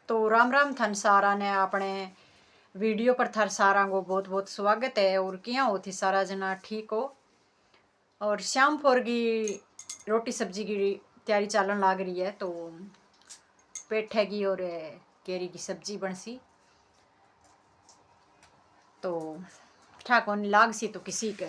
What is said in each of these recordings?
तो राम राम थन सारा ने अपने वीडियो पर थर सारा को बहुत बहुत स्वागत है। और क्या हो थी सारा जना ठीक हो। और शाम फोर की रोटी सब्जी की तैयारी चालन लाग रही है। तो पेठे की और केरी की सब्जी बन सी तो ठाक लाग सी तो किसी के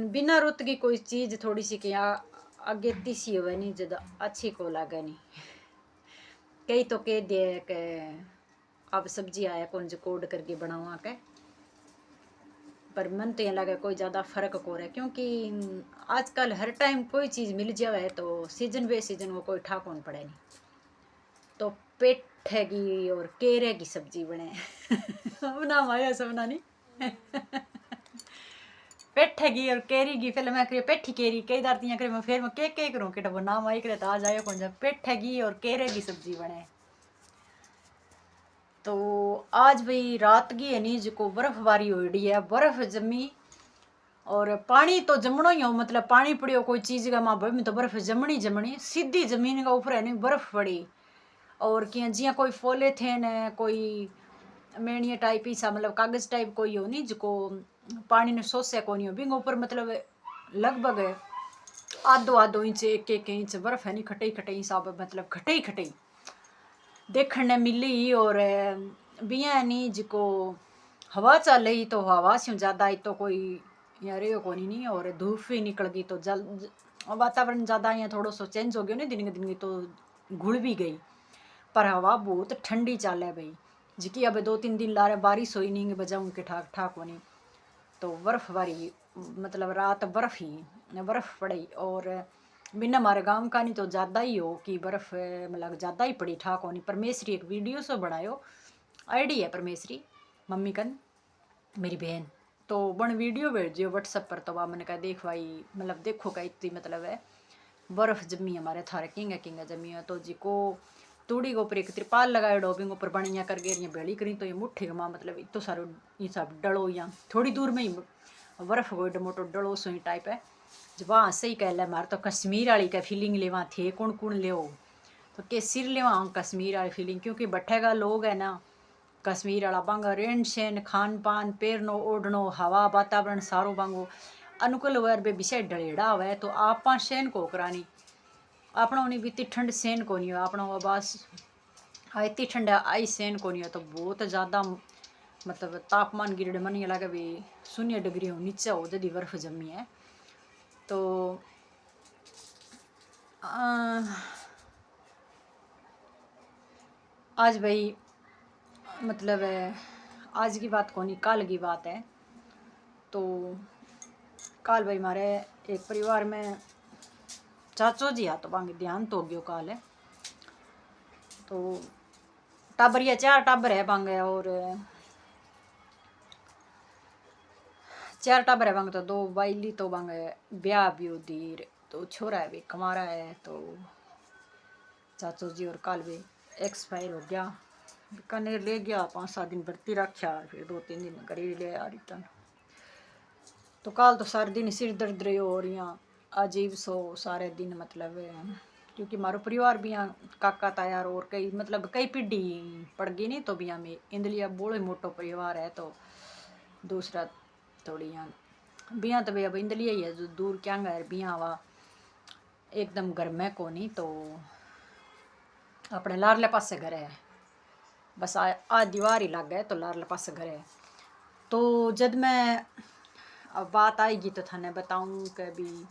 बिना रुत की कोई चीज़ थोड़ी सी क्या अगेती सी हो नहीं ज्यादा अच्छी को लागे नहीं। कई तो कह दे के अब सब्जी आया कौन जो कोड करके बनावा के, पर मन तो यहाँ लगे कोई ज़्यादा फर्क को रहा है क्योंकि आजकल हर टाइम कोई चीज़ मिल जाए तो सीजन बे सीजन वो कोई ठाक होने पड़े नहीं। तो पेठे की और केरे की सब्जी बने बना माया सब नहीं पेठे की और केरी की फिर मैं करिए पेठी केरी कई दारतियाँ करे मैं फिर मैं के करूँ कि वो नाम आई करे तो आ जाए कौन जा पेठे की और केरे की सब्जी बने। तो आज भाई रात की है नी जो बर्फबारी हो रही है, बर्फ जमी और पानी तो जमणो ही हो, मतलब पानी पड़ियो कोई चीज़ का माँ में तो बर्फ जमनी जमनी सीधी जमीन का ऊपर है नहीं बर्फ पड़ी। और क्या जिया कोई फोले थे न कोई मेणिया टाइप ही सा मतलब कागज टाइप कोई हो नहीं जो पानी ने सोसे को नहीं हो बिंग ऊपर मतलब लगभग आधो आधो इंच एक इंच बर्फ है नहीं खटई खटई साब मतलब खटई खटई देखने ने मिली। और बिया नहीं जिको हवा चल रही तो हवा से ज़्यादा ही तो कोई यहाँ रही को नहीं। और धूप भी निकल गई तो जल वातावरण ज़्यादा यहाँ थोड़ा सो चेंज हो गया नहीं दिन की तो घुल भी गई। पर हवा बहुत ठंडी चाल है भाई जिकी अब 2-3 दिन ला रहे बारिश हुई नहीं बजाऊँ के ठाक ठाक होनी। तो बर्फबारी मतलब रात बर्फ पड़ी और बिना हमारे गांव का नहीं तो ज़्यादा ही हो कि बर्फ मतलब ज़्यादा ही पड़ी ठाक होनी। परमेश्वरी एक वीडियो से बनायो आईडी है परमेश्वरी मम्मी कन मेरी बहन तो बन वीडियो भेजियो व्हाट्सएप पर। तो वह मैंने कहा देख भाई मतलब देखो का इतनी मतलब है बर्फ जमी हमारे थारे किंगा जमी है। तो जी को तूड़ी के ऊपर एक त्रिपाल लगाए डोबिंग ऊपर बनिया कर गए बेड़ी करी तो ये मुठ्ठी का माँ मतलब इतो सारो ये सब डलो या थोड़ी दूर में ही बर्फ गोड मोटो डलो सो टाइप है। जब वहाँ से ही कह ले मारे तो कश्मीर वाली का फीलिंग ले वहाँ थे कौन कौन ले तो के सिर ले वहाँ कश्मीर वाली फीलिंग क्योंकि बट्ठे का लोग है ना कश्मीर वाला बांगा रहन सहन खान पान पेरनो ओढ़नो हवा वातावरण सारो बांगो अनुकूल हुआ बे विषय डलेड़ा हुआ है। तो आप सहन को करानी अपना उन्हें भी इतनी ठंड सहन को नहीं हो अपना बस इतनी ठंड आई सहन को नहीं हो। तो बहुत ज़्यादा मतलब तापमान गिरने मन ये लगे भी 0 डिग्री हो नीचे हो जदी बर्फ जमी है। तो आज भाई मतलब आज की बात को नहीं कल की बात है। तो कल भाई हमारे एक परिवार में चाचो जी आ तो बांगे ध्यान तो गयो काल है। तो टाबर या 4 टाबर है बांगे और 4 टाबर है बांगे तो 2 बाइली तो बांगे ब्याह भी उधीर तो छोरा है भी कमारा है। तो चाचो जी और काल भी एक्सपायर हो गया कने ले गया 5-7 दिन भर्ती रखा फिर 2-3 दिन करीब ले आ रिटर्न। तो काल तो सारे दिन सिर दर्द रहे और यहाँ अजीब सो सारे दिन मतलब क्योंकि मारो परिवार भी यहाँ काका तायार और कई मतलब कई पीढ़ी पड़ गई नहीं तो भी यहाँ में इंदलिया बोले मोटो परिवार है। तो दूसरा थोड़ी यहाँ बिया तो भैया इंदलिया ही है जो दूर क्या है बिया हवा एकदम घर में को नहीं। तो अपने लारले पास से घर है बस आ दीवार ही लग गए तो लारले पास से घर है। तो जब मैं अब बात आएगी तो थाने बताऊं कि भी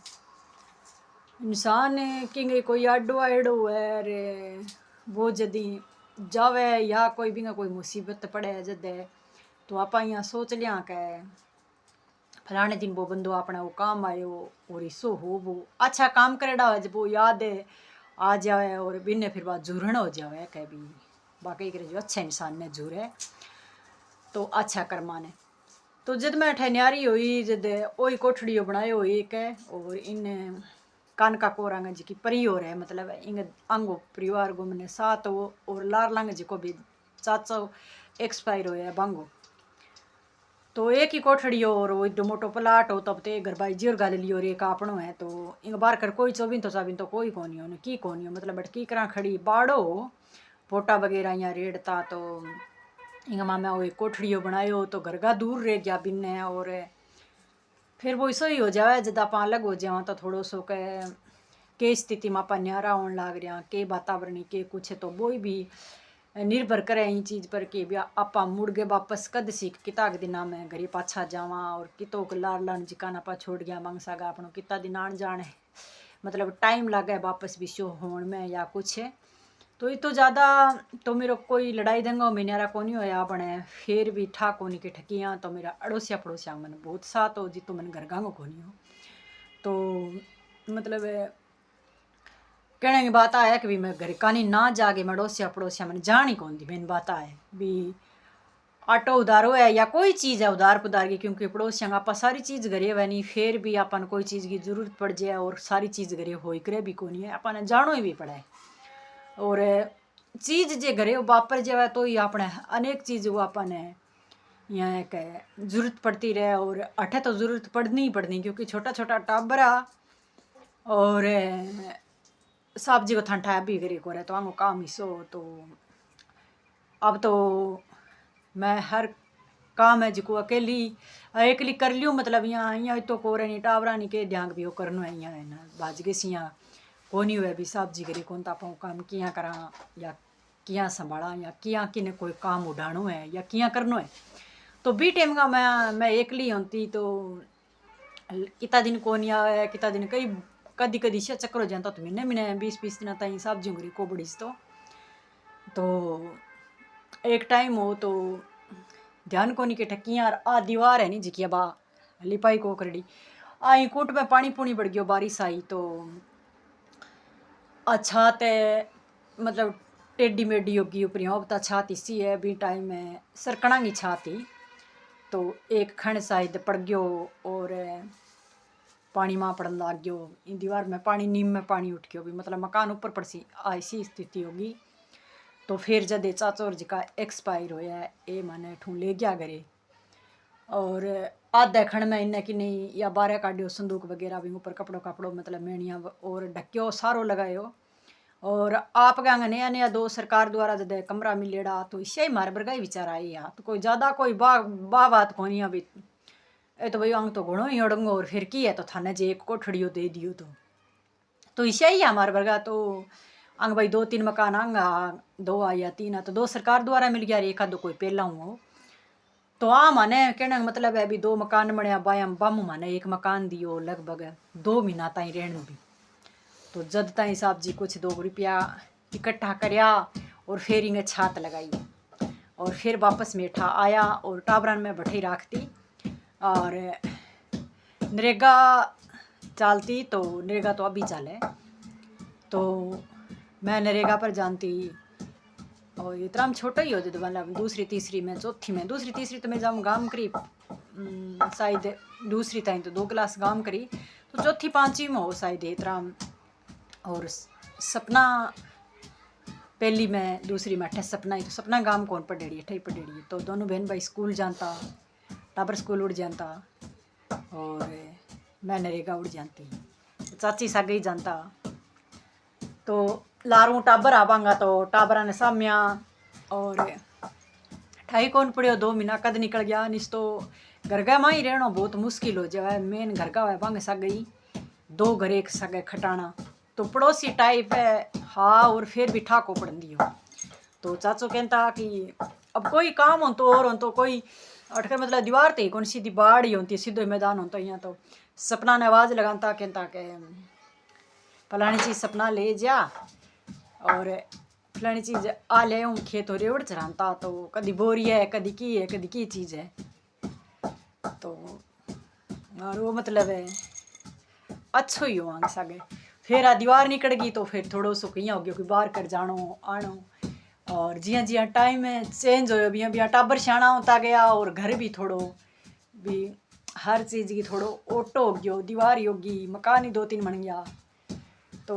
इंसान कि कोई आडो आड़ो है रे वो जदी जावे या कोई भी कोई मुसीबत पड़े जद तो आप यहाँ सोच लिया के फलाने दिन वो बंदो अपने वो काम आयो और इसो हो वो अच्छा काम करेड़ा हो जब वो याद आ जाए और बिन्ने फिर बात झूरण हो जाए कह भी बाकी करे जो अच्छा इंसान ने झूरे तो अच्छा कर्मा ने। तो जब मैं ठहनियारी हुई जद ओई कोठड़ी बनायो हुई एक और इन कान का कोरांग जी की परी हो रहे मतलब इंग अंगो परिवार गो मैंने साथ वो और लार लंग जी को भी चाचा एक्सपायर हो बांगो। तो एक ही कोठड़ी हो और वो एडो मोटो प्लाट हो, तब तो एक घर भाई जी और गाल लियो और एक आपनो है। तो इंग बार कर कोई चौबीन तो चाबीन तो कोई कोनी हो की कोनी हो, मतलब बटकी करा खड़ी बाड़ो पोटा वगैरह यहाँ रेड़ता। तो इंग माँ मैं वो एक कोठड़ियो बनायो तो घर का दूर रह गया बिन्ने। और फिर वो ऐसा ही हो जाए जब आप अलग हो जाओ तो थोड़ो सो के स्थिति में आप न्यारा होने लग रहा के वातावरण के कुछ है, तो वो भी निर्भर करे इन चीज़ पर कि भी आप मुड़ गए वापस कद सीख किता के दिना में घरे पाछा जावा और कितो के लार लान जिकाना पा छोड़ गया मांग सागा अपनो किता दिन आन जाने, मतलब टाइम लगे वापस भी शो होने में या कुछ है। तो ये तो ज़्यादा तो मेरे कोई लड़ाई दंगा में न्यारा कोनी होया बने, फिर भी ठा कोनी के ठकियाँ तो मेरा अड़ोसिया पड़ोसिया मन बहुत साथ हो जी, तो मन घर गांगो कोनी हो। तो मतलब कहने की बात आया कि भी मैं घर कानी ना जाके मैं अड़ोसिया पड़ोसिया मैंने जानी कौन दी मेन बात आए भी आटो उधारो है या कोई चीज़ है उधार पुधार की, क्योंकि पड़ोसियाँ आप सारी चीज़ घरे वह नहीं, फिर भी अपन कोई चीज़ की जरूरत पड़ जाए और सारी चीज़ घरे हो करे भी कोनी है, अपन जानो ही भी पड़े। और चीज़ जे घरे वापर जाए तो ही अपने अनेक चीज़ वो अपन यहाँ एक जरूरत पड़ती रहे। और अठे तो जरूरत पड़नी ही पड़नी, क्योंकि छोटा छोटा टाबरा और सब्जी को ठंडा भी करे को रहे तो आंगो काम ही सो। तो अब तो मैं हर काम है जिको अकेली कर लियो, मतलब यहाँ तो कोरे नहीं टावरा नहीं के ध्यान भी वो करनो है यहाँ है ना बाज के सियाँ कोनी हुए भी सब्जी करे कौन तापाऊ काम किया करा या किया संभाला या किया किने कोई काम उड़ानो है या किया करनो है। तो बी टाइम का मैं एकली होती तो कितना दिन कोनी आया कितना दिन कई कदी कदी से चक्कर हो जाता, तो महीने महीने 20-20 दिन ताई सब्जियों करी को बड़ी तो एक टाइम हो तो ध्यान कोनी के ठकियाँ आ दीवार है नहीं जिकिया बा लिपाई को करड़ी आई कूट में पानी पुनी बढ़ गयो बारिश आई। तो अच्छा ते मतलब टेढ़ी मेढ़ी होगी ऊपर अब तो छात इसी है भी टाइम में सरकना की छाती। तो एक खंड शायद पड़ गयो और पानी माँ पड़न लग गयो, इन दीवार में पानी नीम में पानी उठ गयो भी, मतलब मकान ऊपर पड़सी ऐसी स्थिति होगी। तो फिर जब चाचोर जी का एक्सपायर होया ये मैंने ठूँ ले गया घरे और आधे खंड में इन्हें कि नहीं या बारह काटियो संदूक वगैरह भी ऊपर कपड़ो मतलब मेणिया और ढक्यो सारो लगायो। और आप क्या नया नया दो सरकार द्वारा जब कमरा मिलेड़ा तो इससे ही मारे बरगा ही विचार आई या तो कोई ज़्यादा कोई बा बात कोनी अभी ए तो भाई अंग तो घणो ही अड़ंगो और फिर की है तो थाने जे एक कोठड़ियो दे दियो तो इसे ही हमारे वर्गा तो अंग भाई 2-3 मकान आंगा 2 या 3 तो 2 सरकार द्वारा मिल गया एक आधो कोई पहला हूँ। तो माने कहने का मतलब है अभी 2 मकान बनया बायम बामू माने एक मकान दियो लगभग 2 महीना ताई रहने भी। तो जद ताई साहब जी कुछ 2 रुपया इकट्ठा करया और फिर इंगे छात लगाई और फिर वापस मेठा आया और टाबरन में बैठी रखती और नरेगा चलती। तो नरेगा तो अभी चले तो मैं नरेगा पर जानती और इतना हम छोटा ही हो जब मतलब दूसरी तीसरी में चौथी में दूसरी तीसरी तो मैं जाऊँ गाम करी शायद दूसरी ताई तो 2 क्लास गाम करी तो चौथी पांचवी में हो शायद इतना। और सपना पहली में दूसरी में अठे सपना ही तो सपना गाम कौन पढ़ेड़ी अठे ही पढ़ेड़ी तो दोनों बहन भाई स्कूल जानता टाबर स्कूल उड़ जाता और मैं नरेगा उड़ जाती चाची सागे ही जानता। तो लारू टाबर आवांगा तो टाबरा ने सामिया और ठाई कौन पड़ियो 2 महीना कद निकल गया निस तो घर का माँ ही रहना बहुत मुश्किल हो जाए मेन घर का बांग सग गई 2 घर एक सगे खटाना तो पड़ोसी टाइप है हाँ और फिर भी ठाको पड़न दियो। तो चाचो कहता कि अब कोई काम हो तो और हो तो कोई अटकर मतलब दीवार ते कौन सीधी बाड़ ही होती सीधो मैदान होता यहाँ। तो सपना ने आवाज़ लगाता कहता के फलानी चीज़ सपना ले जा और फलानी चीज़ आ ले हूँ खेत हो रेवड़ चढ़ाता तो कदी बोरी है कदी की चीज़ है। तो और वो मतलब है अच्छो ही हो सके फिर आ दीवार निकल गई तो फिर थोड़ो सो कहीं हो गया कि बाहर कर जानो आनो और जिया जिया टाइम है चेंज हो बिया बिया टाबर सियाणा होता गया और घर भी थोड़ो भी हर चीज़ की थोड़ो ऑटो हो गयो दीवार ही होगी मकान ही 2-3 बन गया। तो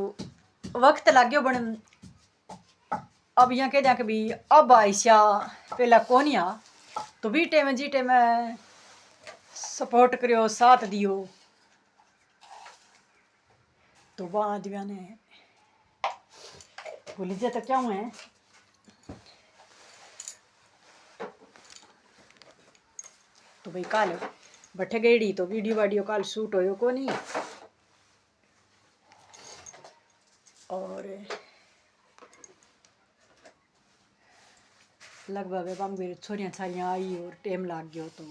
वक्त लग गयो बन अब यहाँ कह दिया कि भी अब आयशा पहला कौन या तो भी टाइम जी टाइम सपोर्ट करियो, साथ दियो। तो वहाँ दिव्या ने भूल जाए तो क्या है। तो भाई काल बैठे गई तो वीडियो काल शूट होयो को नहीं। और लगभग मेरी छोरियाँ छारियाँ आई और टाइम लग गयो। तो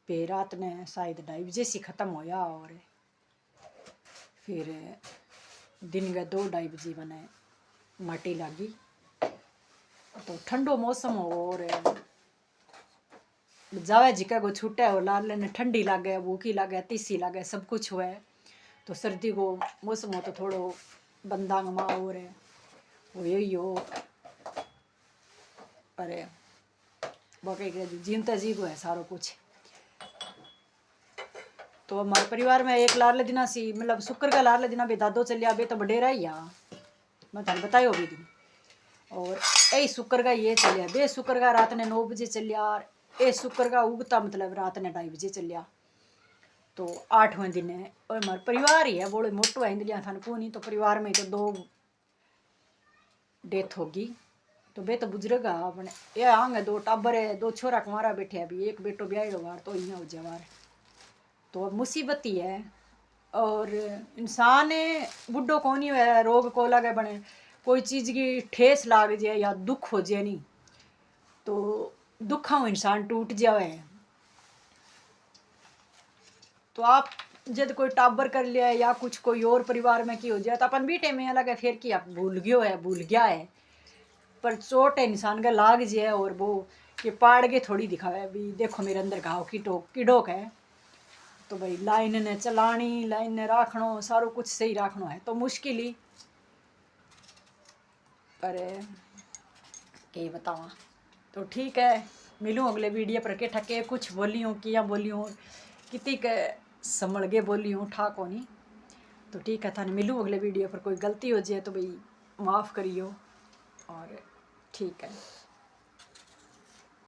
फिर रात ने शायद 2:30 बजे से ख़त्म होया। और फिर दिन के 2-2:30 बजे मैंने माटी लगी। तो ठंडो मौसम हो और जावे जिका को छूटे हो लाल ने ठंडी लागे, भूखी लागे, तीसी लागे, सब कुछ हुए। तो सर्दी को मौसम हो तो थोड़ो बंदांग माँ और वो यही हो। अरे बाकी जीनता जी को है सारो कुछ। तो हमारे परिवार में एक लारले दिना सी मतलब शुक्र का लारले दिना भी दादो चलिया बे तो बडेरा ही आ मैं थाने बतायो भी दिन। और ए शुक्र का ये चलिया बे शुक्र का रात ने 9 बजे चलिया। ए शुक्र का उगता मतलब रात ने 2:30 बजे चलिया। तो 8वें दिन है। और हमारे परिवार ही है बोले मोटो है इंदलिया थाने को नहीं। तो परिवार में तो 2 डेथ होगी। तो बे तो बुजुर्ग आ अपने ये आंगे 2 टाबर है, 2 छोरा कुमारा बैठे अभी, एक बेटो ब्याह बार तो इं हो जावार। तो मुसीबत ही है। और इंसान बुढ़ो को नहीं है रोग को लगे बने कोई चीज़ की ठेस लाग जाए या दुख हो जाए नहीं तो दुखा में इंसान टूट जाए। तो आप जब कोई टाबर कर लिया है या कुछ कोई और परिवार में की हो जाए तो अपन बीटे में अलग है फिर की आप भूल गया है। पर चोट है इंसान का लाग जाए और वो ये पाड़ के थोड़ी दिखावे भी देखो मेरे अंदर घाव की डोक है। तो भाई लाइन ने चलानी, लाइन ने राखनो, सारो कुछ सही राखनो है तो मुश्किल ही। पर के बतावा। तो ठीक है मिलूँ अगले वीडियो पर के ठके कुछ बोली हूँ किया बोली हूँ कितनी के संभल के बोली हूँ ठाक होनी। तो ठीक है थाने मिलूँ अगले वीडियो पर कोई गलती हो जाए तो भाई माफ़ करियो। और ठीक है।